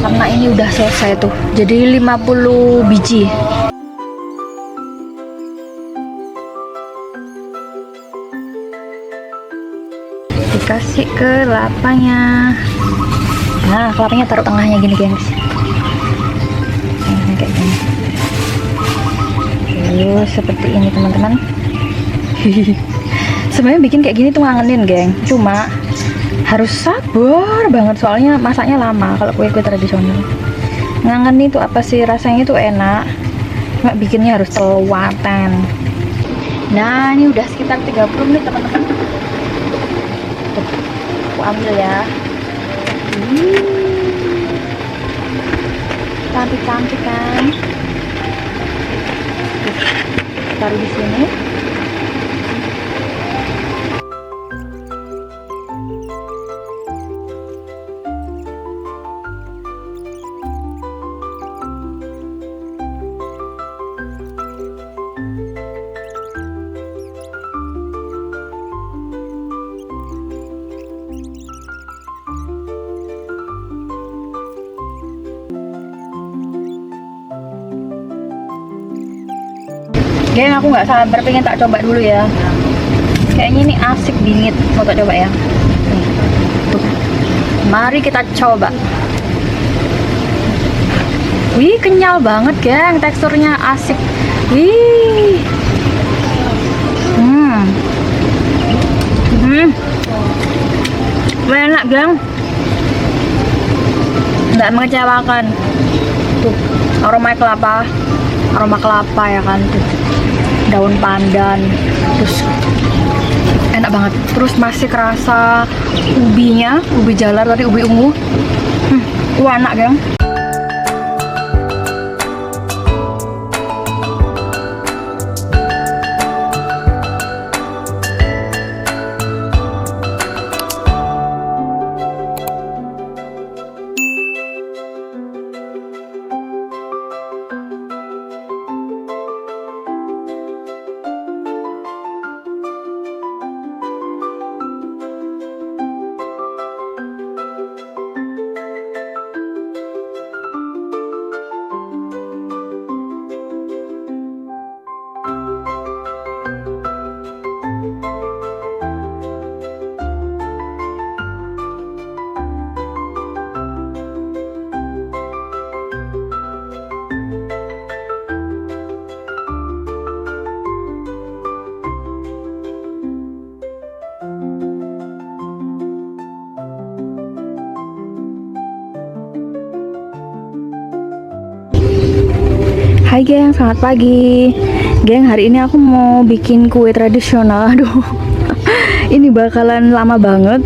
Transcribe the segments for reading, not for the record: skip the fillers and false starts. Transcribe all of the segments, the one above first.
karena ini udah selesai tuh, jadi 50 biji. Dikasih ke kelapanya. Nah, kelapanya taruh tengahnya gini, gengs. Kayak gini. Terus seperti ini, teman-teman. Sebenarnya bikin kayak gini tuh ngangenin, geng. Cuma harus sabar banget, soalnya masaknya lama kalau kue-kue tradisional. Ngangenin tuh apa sih, rasanya tuh enak. Cuma bikinnya harus telawatan. Nah, ini udah sekitar 30 menit, teman-teman. Aku ambil ya. Cantik-cantik kan. Taruh di sini. Geng, aku nggak sabar pengen tak coba dulu ya. Kayaknya ini asik bingit, mau tak coba ya. Nih. Tuh. Mari kita coba. Wih, kenyal banget, geng. Teksturnya asik. Wih. Enak, geng. Nggak mengecewakan. Tuh, aroma kelapa ya kan, tuh. Daun pandan, terus enak banget. Terus masih kerasa ubinya, ubi jalar tadi, ubi ungu. Wah, enak, geng. Hai geng, selamat pagi. Geng, hari ini aku mau bikin kue tradisional. Aduh, ini bakalan lama banget.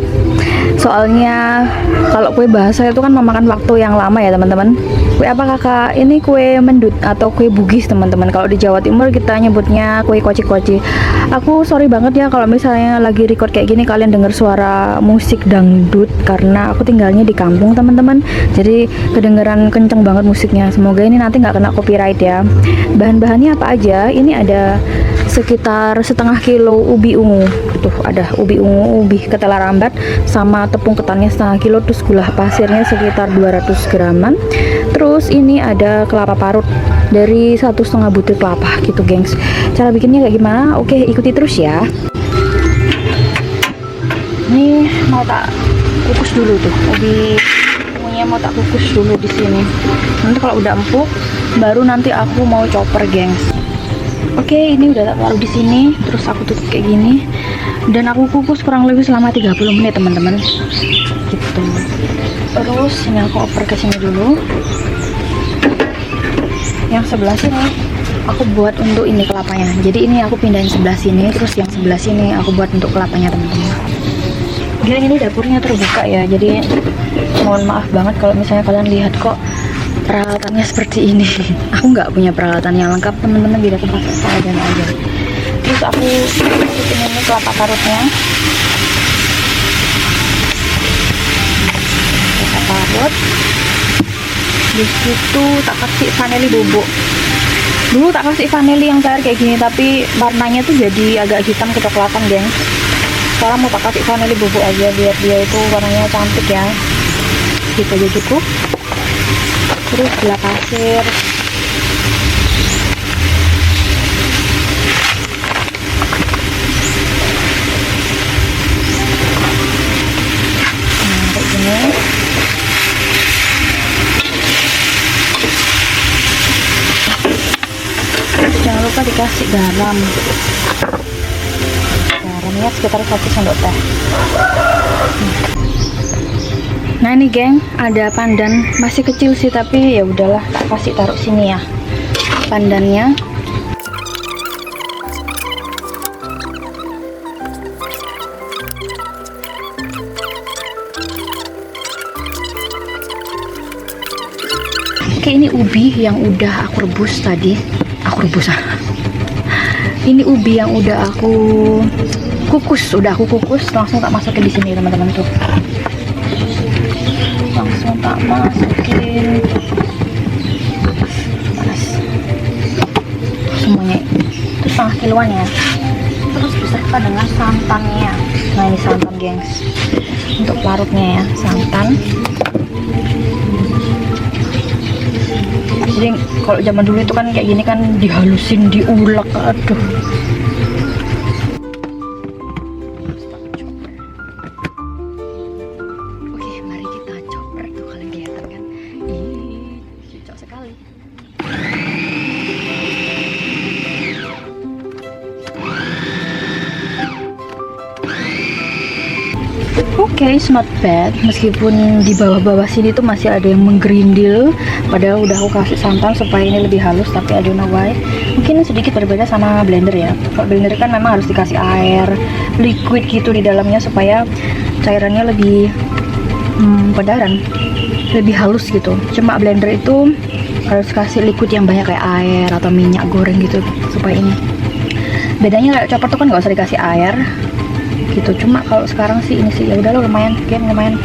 Soalnya kalau kue bahasa itu kan memakan waktu yang lama ya teman-teman. Kue apa kakak? Ini kue mendut atau kue bugis teman-teman. Kalau di Jawa Timur kita nyebutnya kue koci-koci. Aku sorry banget ya kalau misalnya lagi record kayak gini kalian dengar suara musik dangdut, karena aku tinggalnya di kampung teman-teman. Jadi kedengeran kenceng banget musiknya. Semoga ini nanti nggak kena copyright ya. Bahan-bahannya apa aja? Ini ada sekitar setengah kilo ubi ungu. Tuh ada ubi ungu, ubi ketela rambat, sama tepung ketannya setengah kilo, terus gula pasirnya sekitar 200 graman. Terus ini ada kelapa parut dari 1,5 butir kelapa gitu gengs. Cara bikinnya kayak gimana? Oke, ikuti terus ya. Ini mau tak kukus dulu tuh ubi ungunya, mau tak kukus dulu di sini. Nanti kalau udah empuk baru nanti aku mau chopper gengs. Oke, ini udah tak taruh di sini, terus aku tutup kayak gini dan aku kukus kurang lebih selama 30 menit teman-teman. Gitu. Terus ini aku oper ke sini dulu. Yang sebelah sini aku buat untuk ini kelapanya. Jadi ini aku pindahin sebelah sini, terus yang sebelah sini aku buat untuk kelapanya teman-teman. Gila, ini dapurnya terbuka ya. Jadi mohon maaf banget kalau misalnya kalian lihat kok peralatannya seperti ini. Aku nggak punya peralatan yang lengkap teman-teman, jadi aku pakai seadanya aja. Terus aku masukin ini kelapa parutnya. Kelapa parut. Di situ tak kasih vanili bubuk. Dulu tak kasih vanili yang cair kayak gini, tapi warnanya tuh jadi agak hitam kecoklatan, geng. Sekarang mau tak kasih vanili bubuk aja biar dia itu warnanya cantik ya. Gitu aja cukup. terus gula pasir, kayak gini. Jangan lupa dikasih garamnya sekitar 1 sendok teh. Nah ini geng, ada pandan, masih kecil sih tapi ya udahlah, kasih taruh sini ya pandannya. Oke, ini ubi yang udah aku rebus tadi. Ini ubi yang udah aku kukus, langsung tak masukin di sini teman-teman tuh. Langsung tak masukin. Panas. Semuanya itu 1/2 kiloan ya. Terus beserta dengan santannya. Nah ini santan gengs. Untuk larutnya ya, santan. Jadi kalau zaman dulu itu kan kayak gini kan dihalusin, diulek, aduh. Oke, mari kita coba tuh, kalian kelihatan kan? Ih, cocok sekali. Oke, it's not bad. Meskipun di bawah-bawah sini tuh masih ada yang menggerindil. Padahal udah aku kasih santan supaya ini lebih halus, tapi I don't know why. Mungkin sedikit berbeda sama blender ya. Kalau blender kan memang harus dikasih air liquid gitu di dalamnya supaya cairannya lebih pedaran, lebih halus gitu. Cuma blender itu harus kasih liquid yang banyak kayak air atau minyak goreng gitu supaya ini. Bedanya kayak chopper tuh kan nggak usah dikasih air gitu. Cuma kalau sekarang sih ini sih ya udah lo lumayan, lumayan.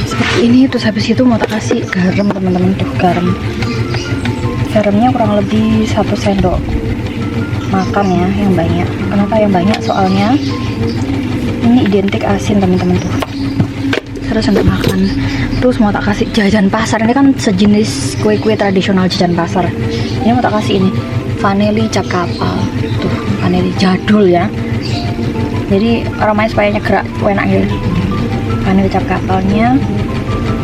Seperti ini. Terus habis itu mau tak kasih garam teman-teman tuh, garamnya kurang lebih 1 sendok makan ya, yang banyak. Kenapa yang banyak? Soalnya ini identik asin teman-teman tuh, 1 sendok makan. Terus mau tak kasih jajan pasar, ini kan sejenis kue-kue tradisional jajan pasar. Ini mau tak kasih ini vanili cap kapal tuh, vanili jadul ya, jadi aromanya supaya nyegerak, enak gitu. Vanili cap kapalnya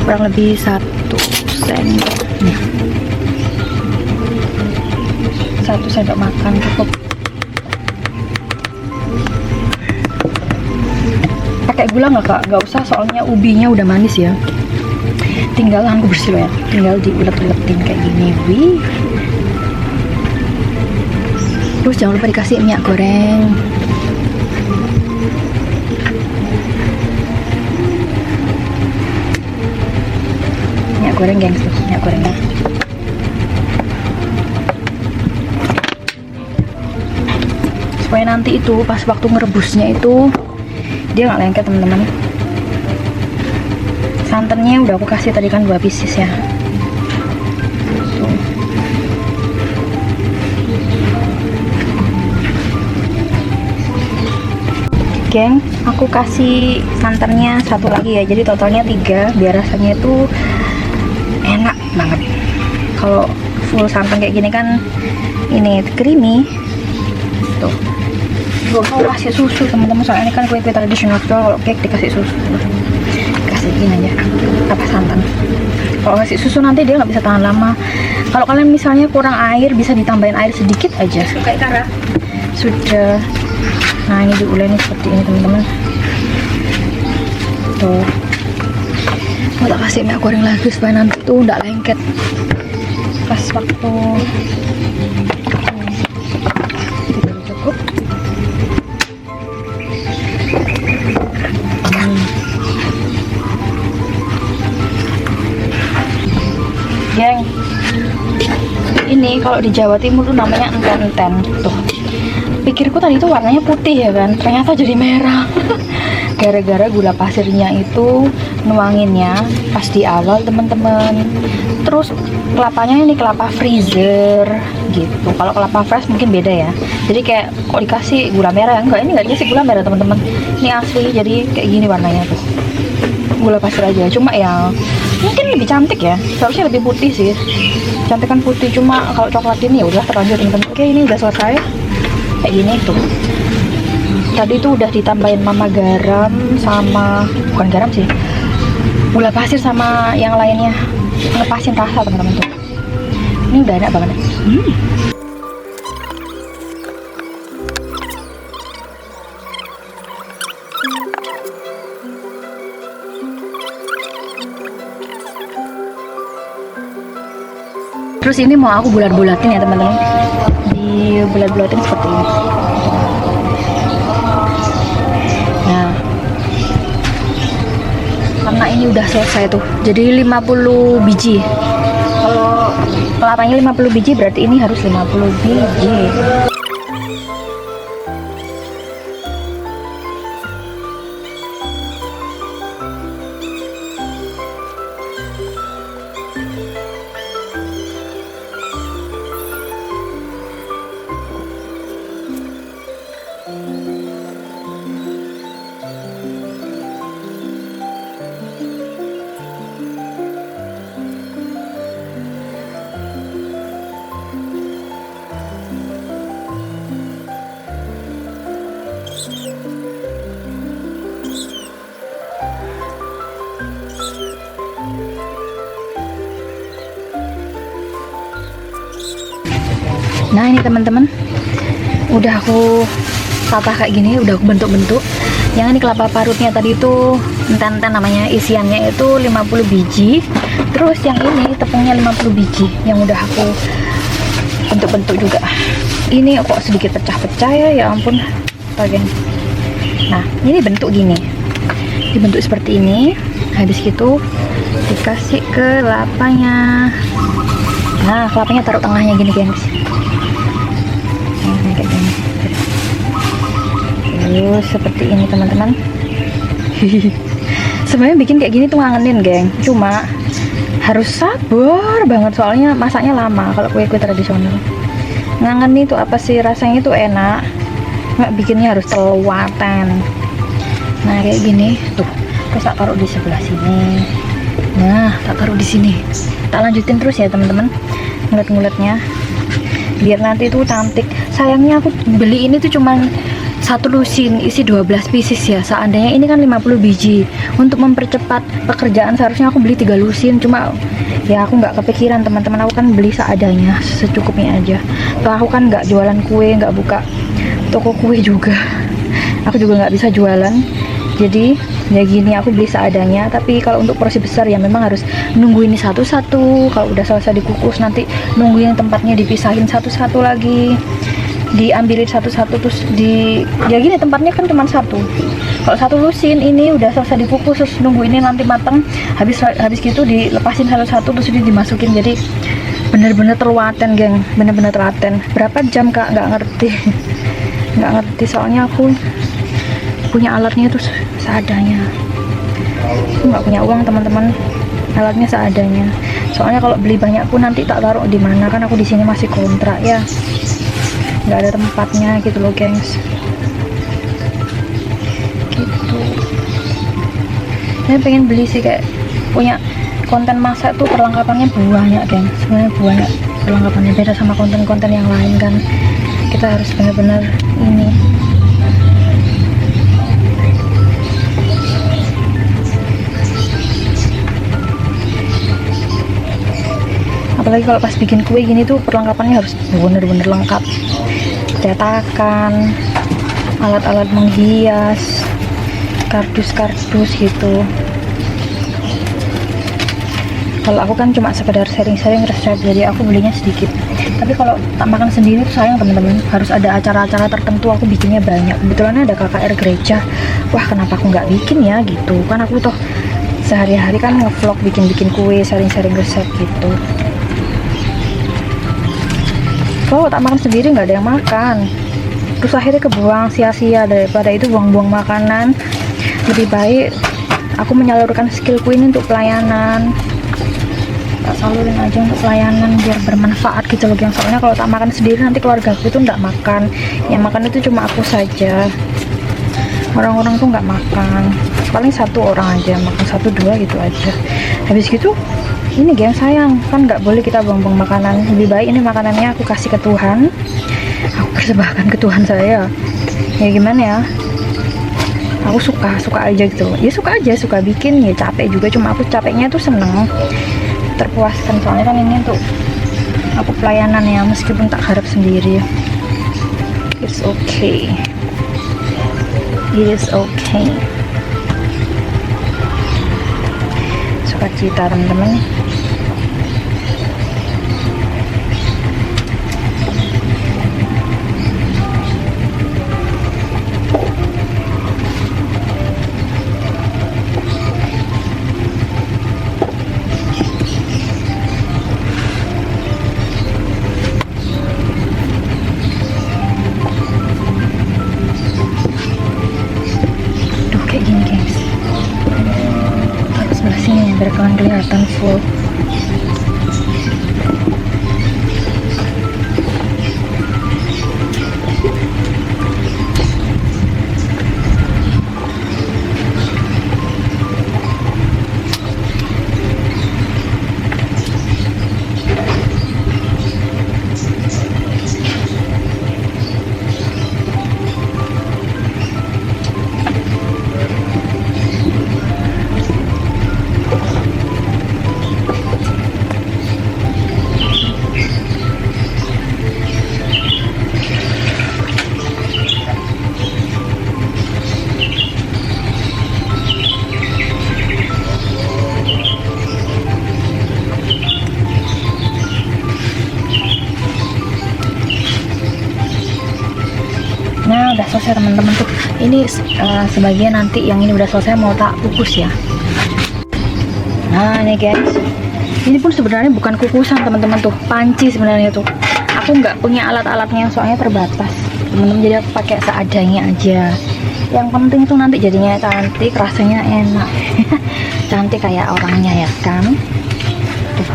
kurang lebih 1 sendok nih, 1 sendok makan cukup. Pakai gula nggak kak? Nggak usah, soalnya ubinya udah manis ya. Tinggal aku bersih loh ya, tinggal diulet-uletin kayak gini. Wih. Terus jangan lupa dikasih minyak goreng. Minyak goreng gengs tuh, minyak gorengnya. Supaya nanti itu pas waktu ngerebusnya itu dia nggak lengket teman-teman. Santannya udah aku kasih tadi kan 2 pieces ya. Tuh. Geng, aku kasih santannya 1 lagi ya, jadi totalnya 3 biar rasanya itu enak banget. Kalau full santan kayak gini kan ini creamy tuh. Gak usah kasih susu teman-teman, soalnya ini kan kue-kue tradisional. Kalau cake dikasih susu, kasih gini aja apa santan. Kalau kasih susu nanti dia nggak bisa tahan lama. Kalau kalian misalnya kurang air, bisa ditambahin air sedikit aja kayak Kara. Sudah. Nah ini diuleni seperti ini teman-teman tuh. Mau tak kasih minyak goreng lagi supaya nanti tuh nggak lengket pas waktu. Cukup. Kalau di Jawa Timur tuh namanya enten-enten. Tuh, pikirku tadi tuh warnanya putih ya kan, ternyata jadi merah. Gara-gara gula pasirnya itu nuanginnya pas di awal teman-teman. Terus kelapanya ini kelapa freezer gitu. Kalau kelapa fresh mungkin beda ya. Jadi kayak kok dikasih gula merah? Enggak, ini nggak dikasih gula merah teman-teman. Ini asli, jadi kayak gini warnanya tuh. Gula pasir aja. Cuma ya mungkin lebih cantik ya. Seharusnya lebih putih sih. Cantikan putih, cuma kalau coklat ini ya udah terlanjur teman-teman. Oke, ini udah selesai. Kayak gini tuh. Tadi tuh udah ditambahin mama garam sama, bukan garam sih, gula pasir sama yang lainnya, ngepasin rasa teman-teman tuh. Ini udah enak banget. Terus ini mau aku bulat-bulatin ya teman-teman. Di bulat-bulatin seperti ini. Nah, karena ini udah selesai tuh, jadi 50 biji. Kalau kelapanya 50 biji berarti ini harus 50 biji. Nah ini teman-teman, udah aku tata kayak gini, udah aku bentuk-bentuk. Yang ini kelapa parutnya tadi itu enten-enten namanya, isiannya itu 50 biji. Terus yang ini tepungnya 50 biji yang udah aku bentuk-bentuk juga. Ini kok sedikit pecah-pecah ya ampun bagian. Nah ini bentuk gini, dibentuk seperti ini. Habis gitu dikasih ke kelapanya. Nah kelapanya taruh tengahnya gini gengs. Kayak gini. Terus seperti ini teman-teman. Sebenarnya bikin kayak gini tuh ngangenin geng, cuma harus sabar banget soalnya masaknya lama kalau kue-kue tradisional. Ngangenin tuh apa sih, rasanya tuh enak, nggak bikinnya harus telewatan. Nah kayak gini tuh, terus tak taruh di sebelah sini. Nah tak taruh di sini, tak lanjutin terus ya teman-teman, ngulet-nguletnya biar nanti tuh cantik. Sayangnya aku beli ini tuh cuman satu lusin isi 12 pieces ya. Seandainya ini kan 50 biji, untuk mempercepat pekerjaan seharusnya aku beli 3 lusin. Cuma ya aku nggak kepikiran teman-teman, aku kan beli seadanya, secukupnya aja. Tuh aku kan nggak jualan kue, nggak buka toko kue juga. Aku juga nggak bisa jualan, jadi ya gini aku beli seadanya. Tapi kalau untuk porsi besar ya memang harus nunggu ini satu-satu. Kalau udah selesai dikukus nanti nungguin tempatnya dipisahin satu-satu lagi, diambilin satu-satu, terus ya gini tempatnya kan cuma satu. Kalau satu lusin ini udah selesai dikukus, terus nunggu ini nanti matang, habis gitu dilepasin satu-satu terus dimasukin. Jadi bener-bener terlaten geng, bener-bener telaten. Berapa jam kak nggak ngerti. Nggak ngerti soalnya aku punya alatnya itu seadanya. Aku nggak punya uang teman-teman, alatnya seadanya. Soalnya kalau beli banyak pun nanti tak taruh di mana, kan aku di sini masih kontrak ya, nggak ada tempatnya gitu loh gengs. Gitu. Saya pengen beli sih, kayak punya konten masak tuh perlengkapannya banyak gengs. Sebenarnya banyak perlengkapannya, beda sama konten-konten yang lain kan. Kita harus benar-benar ini. Apalagi kalau pas bikin kue gini tuh perlengkapannya harus bener-bener lengkap. Cetakan, alat-alat menghias, kardus-kardus gitu. Kalau aku kan cuma sekedar sharing-sharing resep, jadi aku belinya sedikit. Tapi kalau tak makan sendiri tuh sayang teman-teman, harus ada acara-acara tertentu aku bikinnya banyak. Kebetulan ada KKR gereja, wah kenapa aku nggak bikin ya gitu. Kan aku toh sehari-hari kan ngevlog bikin-bikin kue, sharing-sharing resep gitu. kalau tak makan sendiri nggak ada yang makan, terus akhirnya kebuang sia-sia. Daripada itu buang-buang makanan, lebih baik aku menyalurkan skillku ini untuk pelayanan. Tak salurin aja untuk pelayanan biar bermanfaat gitu loh, yang soalnya kalau tak makan sendiri nanti keluarga aku itu nggak makan, yang makan itu cuma aku saja. Orang-orang tuh nggak makan, paling satu orang aja makan, satu dua gitu aja. Habis gitu ini geng sayang, kan nggak boleh kita buang-buang makanan. Lebih baik ini makanannya aku kasih ke Tuhan, aku persembahkan ke Tuhan saya. Ya gimana ya, aku suka aja gitu ya, suka aja, suka bikin ya, capek juga, cuma aku capeknya tuh seneng, terpuaskan. Soalnya kan ini untuk aku pelayanan ya, meskipun tak harap sendiri. It's okay, it is okay. Sukacita teman-teman. Kayak gini guys, taruh sebelah sini ya biar kalian kelihatan full. Nah udah selesai teman-teman tuh, ini sebagian nanti yang ini udah selesai mau tak kukus ya. Nah ini guys, ini pun sebenarnya bukan kukusan teman-teman tuh, panci sebenarnya tuh. Aku nggak punya alat-alatnya soalnya terbatas teman-teman, jadi aku pakai seadanya aja. Yang penting tuh nanti jadinya cantik, rasanya enak. Cantik kayak orangnya ya kan. Tuh,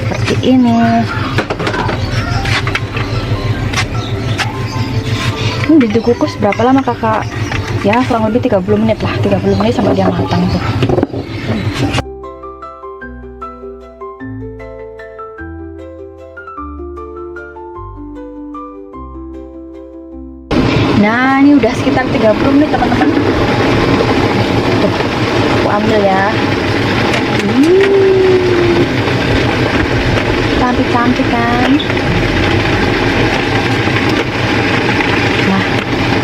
seperti ini. Ini dikukus berapa lama kakak? Ya kurang lebih 30 menit lah, 30 menit sampai dia matang tuh. Nah ini udah sekitar 30 menit teman-teman. Tuh, aku ambil ya. Cantik-cantik kan. Nah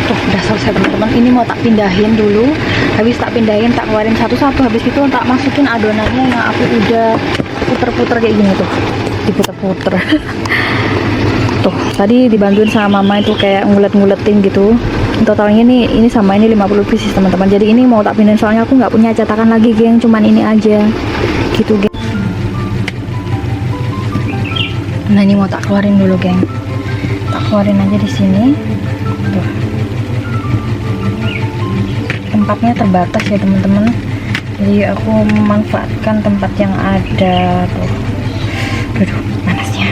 tuh udah selesai teman-teman, ini mau tak pindahin dulu. Habis tak pindahin, tak keluarin satu-satu. Habis itu tak masukin adonannya yang aku udah puter-puter kayak gini tuh, diputer-puter. Tuh tadi dibantuin sama mama itu kayak ngulet-nguletin gitu. Totalnya ini sama ini 50 pieces teman-teman. Jadi ini mau tak pindahin soalnya aku nggak punya cetakan lagi geng, cuman ini aja gitu geng. Nah ini mau tak keluarin dulu geng, tak keluarin aja di sini. Tuh. Tempatnya terbatas ya teman-teman, jadi aku memanfaatkan tempat yang ada tuh. Aduh panasnya.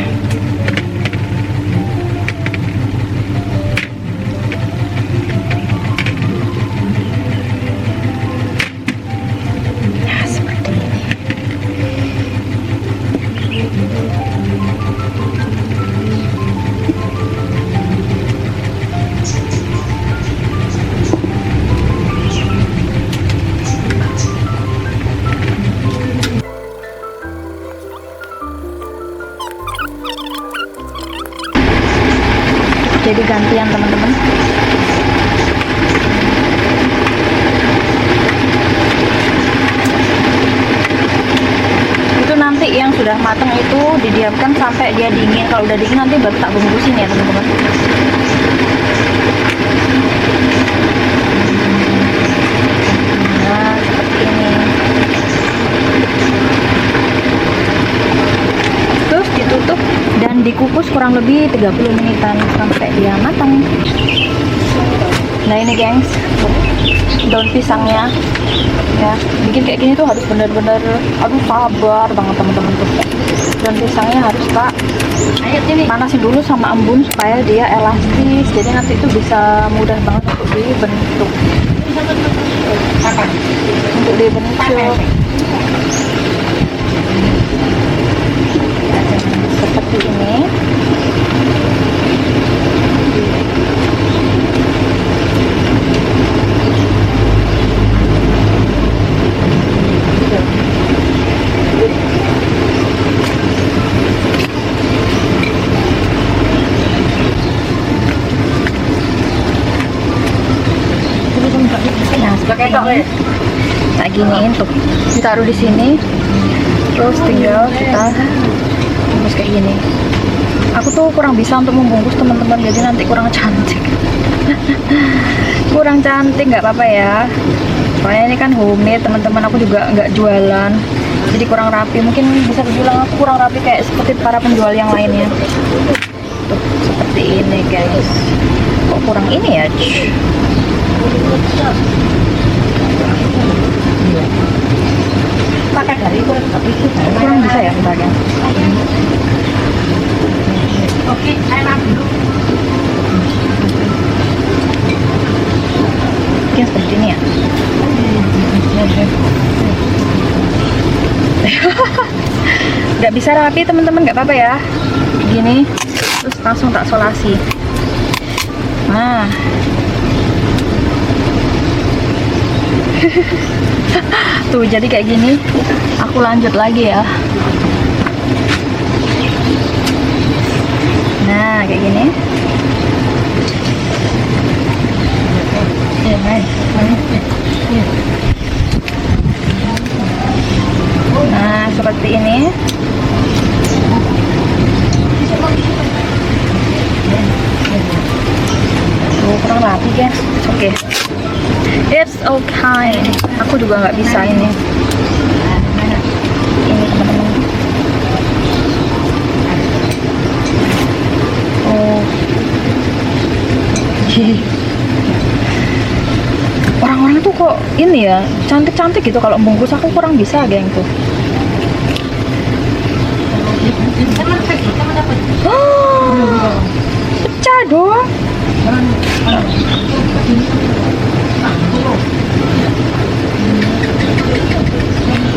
Nah seperti ini. Jadi gantian teman-teman. Itu nanti yang sudah matang itu didiamkan sampai dia dingin. Kalau udah dingin nanti baru tak bungkusin ya teman-teman. Nah seperti ini. Terus ditutup tuh, dan dikukus kurang lebih 30 menitan sampai dia matang. Nah ini gengs, daun pisangnya ya, bikin kayak gini tuh harus bener-bener, aduh sabar banget teman-teman tuh. Daun pisangnya harus panasin dulu sama embun supaya dia elastis, jadi nanti itu bisa mudah banget untuk dibentuk. Seperti ini. Nah, seperti ini. Tak giniin tuh, ditaruh di sini, terus tinggal kita bungkus kayak gini. Aku tuh kurang bisa untuk membungkus teman-teman, jadi nanti kurang cantik. Kurang cantik nggak apa-apa ya. Soalnya ini kan homemade teman-teman, aku juga nggak jualan, jadi kurang rapi. Mungkin bisa dibilang aku kurang rapi kayak seperti para penjual yang lainnya. Tuh, seperti ini guys. Kok kurang ini ya? Pakai dari itu kurang bisa ya bentarnya. Oke, saya maaf dulu. Mungkin seperti ini ya. Nggak bisa rapi teman-teman, nggak apa-apa ya. Gini, terus langsung tak solasi. Nah. Tuh jadi kayak gini. Aku lanjut lagi ya. Nah kayak gini. Nah seperti ini. Tuh kurang rapi guys. Oke. It's okay. Aku juga nggak bisa ini. Ini teman-teman. Oh. Orang-orang tuh kok ini ya cantik-cantik gitu kalau bungkus, aku kurang bisa geng tuh. Oh, pecah dong.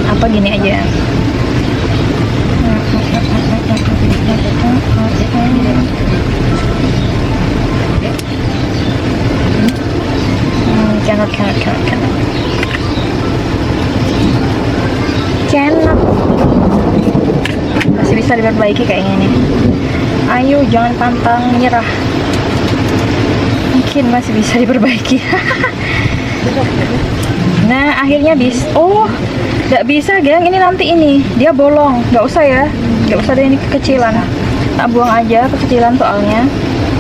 Apa gini aja. Cannot. Masih bisa diperbaiki kayaknya nih. Ayo jangan pantang menyerah. Mungkin masih bisa diperbaiki. Nah akhirnya oh nggak bisa geng, ini nanti ini dia bolong. Nggak usah ya, nggak usah deh, ini kekecilan, tak buang aja kekecilan soalnya.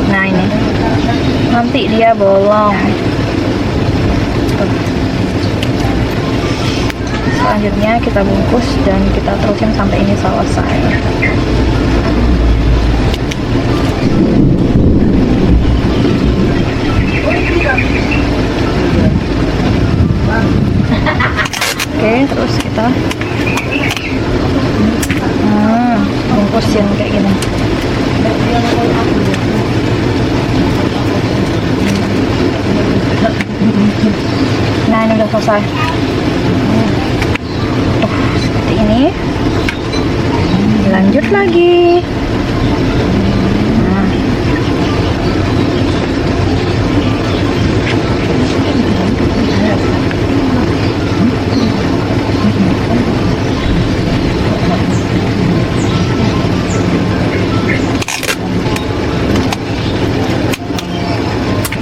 Nah ini nanti dia bolong. Selanjutnya kita bungkus dan kita terusin sampai ini selesai. Oke, terus kita bungkusin kayak gini. Nah ini udah selesai. Seperti ini. Lanjut lagi. Nah.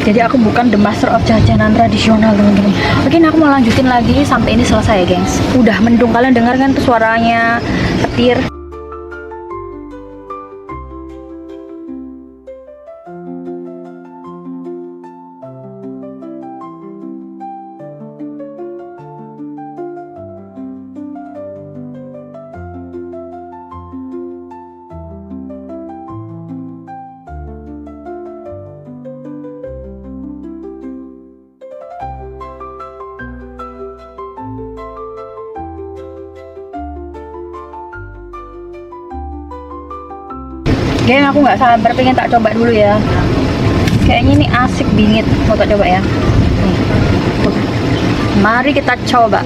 Jadi aku bukan the master of jajanan tradisional teman-teman. Oke, nah aku mau lanjutin lagi sampai ini selesai ya gengs. Udah mendung, kalian dengar kan tuh suaranya petir. Geng, aku nggak sabar pengen tak coba dulu ya. Kayaknya ini asik bingit, mau tak coba ya. Nih. Tuh. Mari kita coba.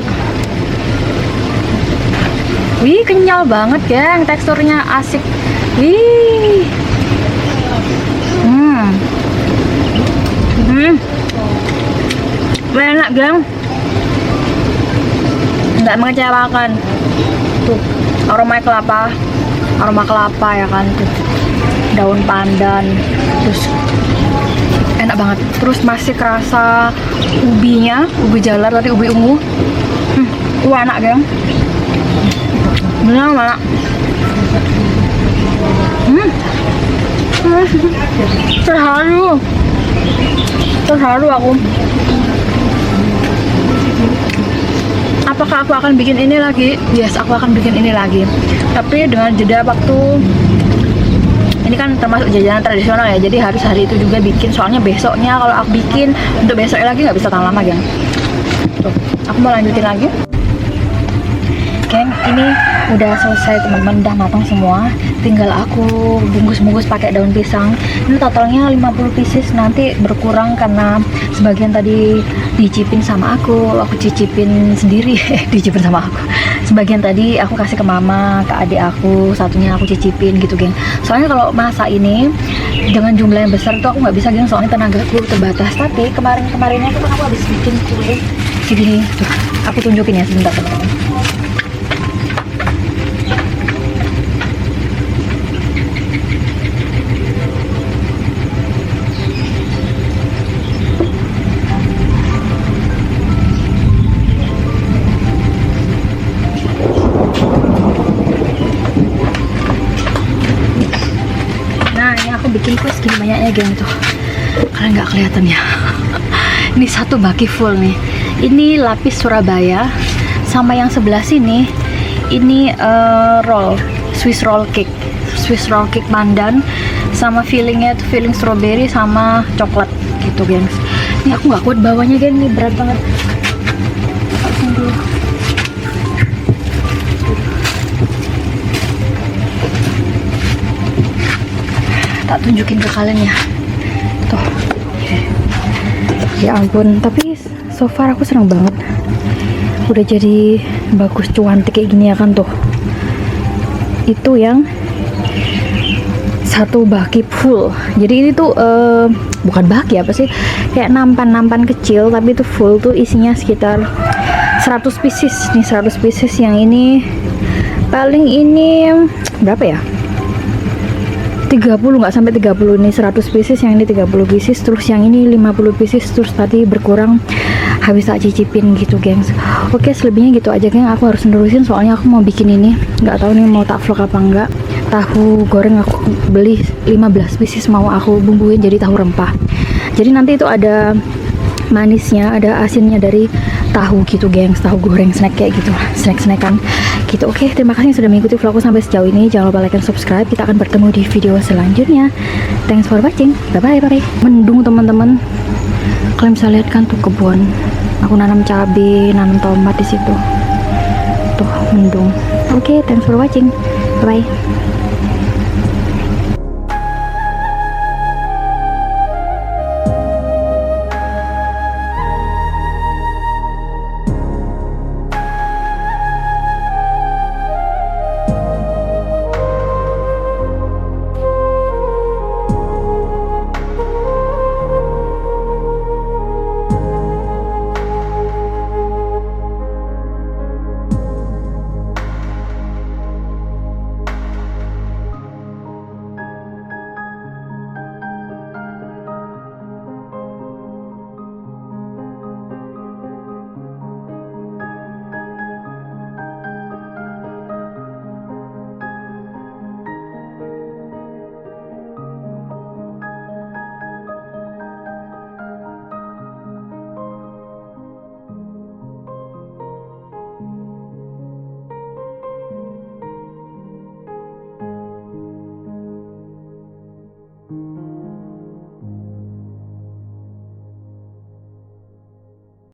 Wih, kenyal banget, geng. Teksturnya asik. Wih. Enak, geng. Nggak mengecewakan. Tuh, aroma kelapa ya kan, tuh. Daun pandan. Terus enak banget. Terus masih kerasa ubinya, ubi jalar tadi, ubi ungu. Wah, enak, geng. Benar mana? Terharu aku. Apakah aku akan bikin ini lagi? Yes, aku akan bikin ini lagi. Tapi dengan jeda waktu. Ini kan termasuk jajanan tradisional ya. Jadi harus hari itu juga bikin. Soalnya besoknya kalau aku bikin untuk besoknya lagi nggak bisa tahan lama, geng. Tuh, aku mau lanjutin lagi. Geng, ini udah selesai teman-teman, udah matang semua. Tinggal aku bungkus-bungkus pakai daun pisang. Ini totalnya 50 pieces, nanti berkurang karena sebagian tadi dicipin sama aku cicipin sendiri. Dicipin sama aku. Sebagian tadi aku kasih ke mama, ke adik aku, satunya aku cicipin gitu, geng. Soalnya kalau masak ini dengan jumlah yang besar tuh aku nggak bisa, geng, soalnya tenagaku terbatas. Tapi kemarinnya itu kan aku habis bikin kue segini. Tuh, aku tunjukin ya sebentar, teman-teman. Bikin kue segini banyaknya, geng, tuh kalian nggak kelihatan ya. Ini satu baki full nih. Ini lapis Surabaya, sama yang sebelah sini ini Swiss roll cake pandan, sama fillingnya tuh filling strawberry sama coklat gitu, gengs. Ini aku nggak kuat bawahnya, geng, ini berat banget. Tak tunjukin ke kalian ya. Tuh. Ya ampun, tapi so far aku senang banget. Udah jadi bagus, cuantik kayak gini ya kan, tuh. Itu yang satu baki full. Jadi ini tuh bukan baki apa sih? Kayak nampan kecil, tapi itu full tuh isinya sekitar 100 pieces. Nih 100 pieces, yang ini paling ini berapa ya? 30, nggak sampai 30 nih, 100 pieces, yang ini 30 pieces, terus yang ini 50 pieces, terus tadi berkurang habis tak cicipin gitu, gengs. Oke, selebihnya gitu aja, geng. Aku harus nerusin soalnya aku mau bikin ini, nggak tahu nih mau tak vlog apa enggak. Tahu goreng aku beli 15 pieces, mau aku bumbuin jadi tahu rempah. Jadi nanti itu ada manisnya, ada asinnya dari tahu gitu, gengs. Tahu goreng snack kayak gitu, snack-snackan gitu. Oke, terima kasih sudah mengikuti vlogku sampai sejauh ini. Jangan lupa like dan subscribe. Kita akan bertemu di video selanjutnya. Thanks for watching. Bye bye. Mendung, teman-teman. Kalian bisa lihat kan tuh kebun. Aku nanam cabai, nanam tomat di situ. Tuh mendung. Oke, thanks for watching. Bye bye.